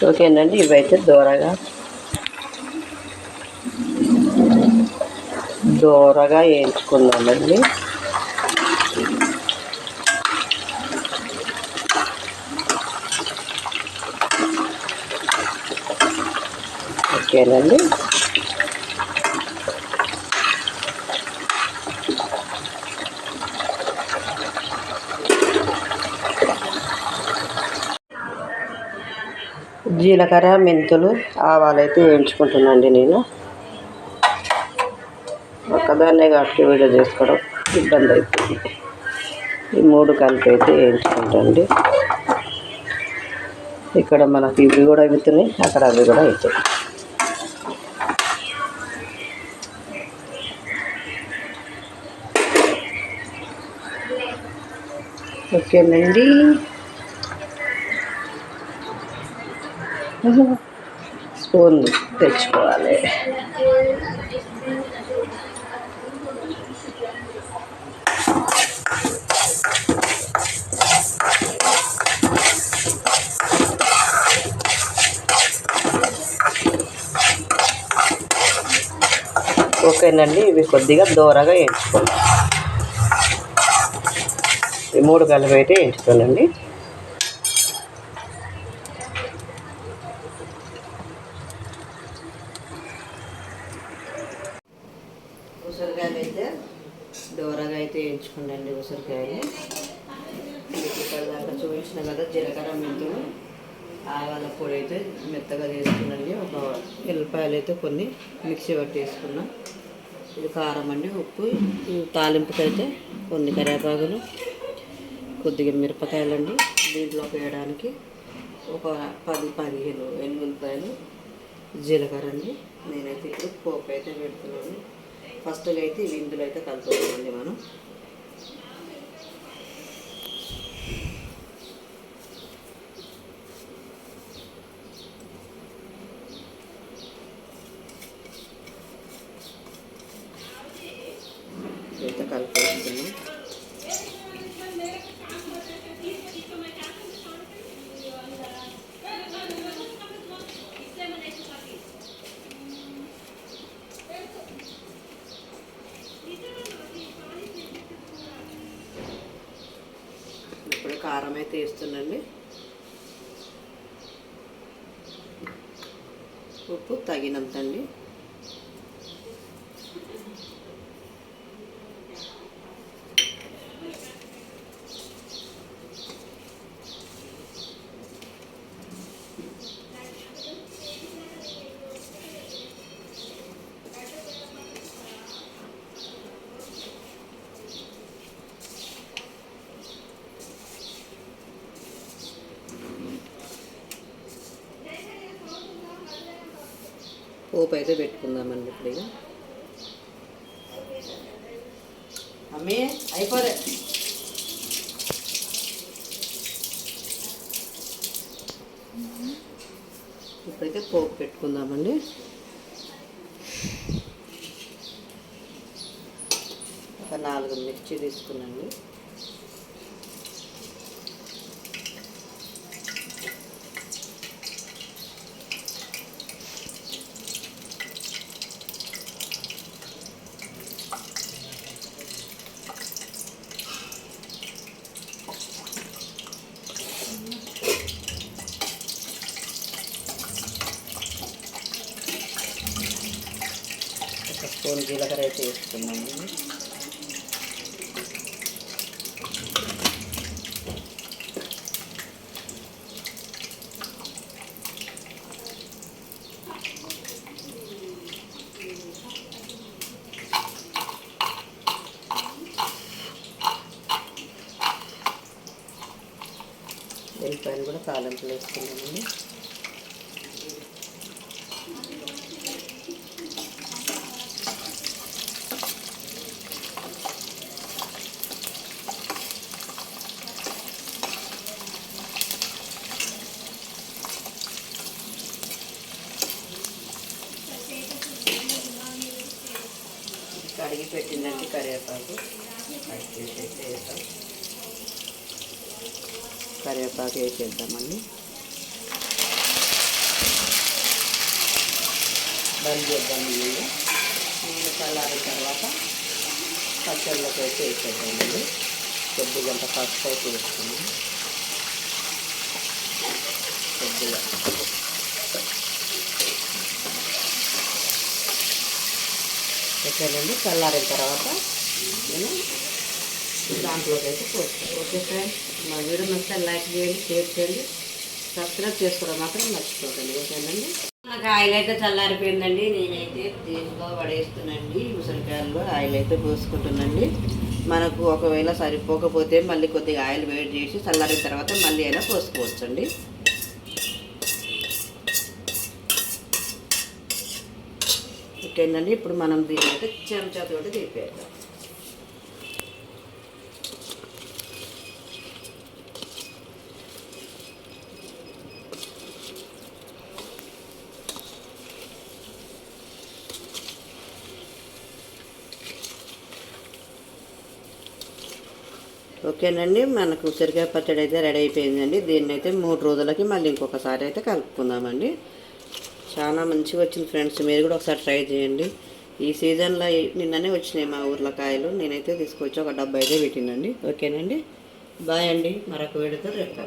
ఓకేనండి, ఇవైతే దోరగా వేయించుకుందామండి. ఓకేనండి, జీలకర్ర, మెంతులు, ఆవాలు అయితే వేయించుకుంటున్నాండి. నేను ఒక్కదాన్నే కాబట్టి వీడియో చేసుకోవడం ఇబ్బంది అవుతుంది. ఈ 3 కలిపి అయితే వేయించుకుంటాండి. ఇక్కడ మనకి ఇవి కూడా అవుతున్నాయి, అక్కడ అవి కూడా అవుతాయి. ఓకేనండి, స్పూన్ తెచ్చుకోవాలి. ఓకేనండి, ఇవి కొద్దిగా దూరగా వేయించుకోండి. ఈ 3 కలిపి అయితే వేయించుకోనండి. ఉసిరికాయలు అయితే దూరగా అయితే వేయించుకోండి. ఉసిరికాయలు ఇక్కడ దాకా చూపించిన కదా, జీలకర్ర, మెంతులు, ఆవాల పొడి అయితే మెత్తగా తీసుకున్నాండి. ఒక ఎల్లిపాయలు అయితే కొన్ని మిక్సీ పట్టి వేసుకున్నా. ఇది కారం అండి, ఉప్పు. తాలింపుకి అయితే కొన్ని కరివేపాకులు, కొద్దిగా మిరపకాయలండి. దీంట్లోకి వేయడానికి ఒక 10-15 ఎల్లుల్లిపాయలు, జీలకర్ర అండి. నేనైతే ఇప్పుడు పోపు అయితే పెడుతున్నాను. ఫస్ట్గా అయితే ఇందులో అయితే కలుపుతామండి మనం. అయితే కలిపేస్తున్నాం. ఇప్పుడు కారం అయితే వేస్తుందండి. ఉప్పు తగినంత అండి. పోపు అయితే పెట్టుకుందామండి. ఇప్పుడు ఇక అమ్మే అయిపోలే. ఇప్పుడైతే పోపు పెట్టుకుందామండి. ఒక 4 మిర్చి తీసుకున్నాండి. స్పూన్ జీలకర్ర అయితే వేసుకున్నాము. ఎల్లిపాయలు కూడా తాలింపులు వేసుకున్నామండి. కడిగి పెట్టిందంటే కరివేపాకు అయితే వేసాం. కరివేపాకు వేసేద్దామండి. బంద్ చేద్దాం. నూనె చల్లారిన తర్వాత పచ్చళ్ళకి అయితే వేసేద్దామండి. కొద్దిగా పసుపు అయితే వేసుకున్నాం. కొద్దిగా ఓకేనండి. చల్లారిన తర్వాత నేను దాంట్లోకి అయితే పోస్తాను. ఓకే ఫ్రెండ్స్, మా వీడియో నచ్చితే లైక్ చేయండి, షేర్ చేయండి, సబ్స్క్రైబ్ చేసుకోవడం మాత్రం మర్చిపోకండి. ఓకేనండి. నాకు ఆయిల్ అయితే చల్లారిపోయిందండి. నేనైతే దీంట్లో పడేస్తున్నాండి. ఉసిరికాయల్లో ఆయిల్ అయితే పోసుకుంటున్నాండి. మనకు ఒకవేళ సరిపోకపోతే మళ్ళీ కొద్దిగా ఆయిల్ వేడి చేసి చల్లారిన తర్వాత మళ్ళీ అయినా పోసుకోవచ్చండి. ఓకేనండి. ఇప్పుడు మనం దీన్ని అయితే చెంచాతోటి తీపేద్దాం. ఓకేనండి. మనకు ఉసిరికాయ పచ్చడి అయితే రెడీ అయిపోయిందండి. దీన్ని అయితే 3 రోజులకి మళ్ళీ ఇంకొకసారి అయితే కలుపుకుందామండి. చాలా మంచిగా వచ్చింది ఫ్రెండ్స్. మీరు కూడా ఒకసారి ట్రై చేయండి. ఈ సీజన్లో నిన్ననే వచ్చినాయి మా ఊర్లో కాయలు. నేనైతే తీసుకొచ్చి ఒక డబ్బా అయితే పెట్టినండి. ఓకేనండి. బాయ్ అండి. మరొక వీడియోతో రేపు.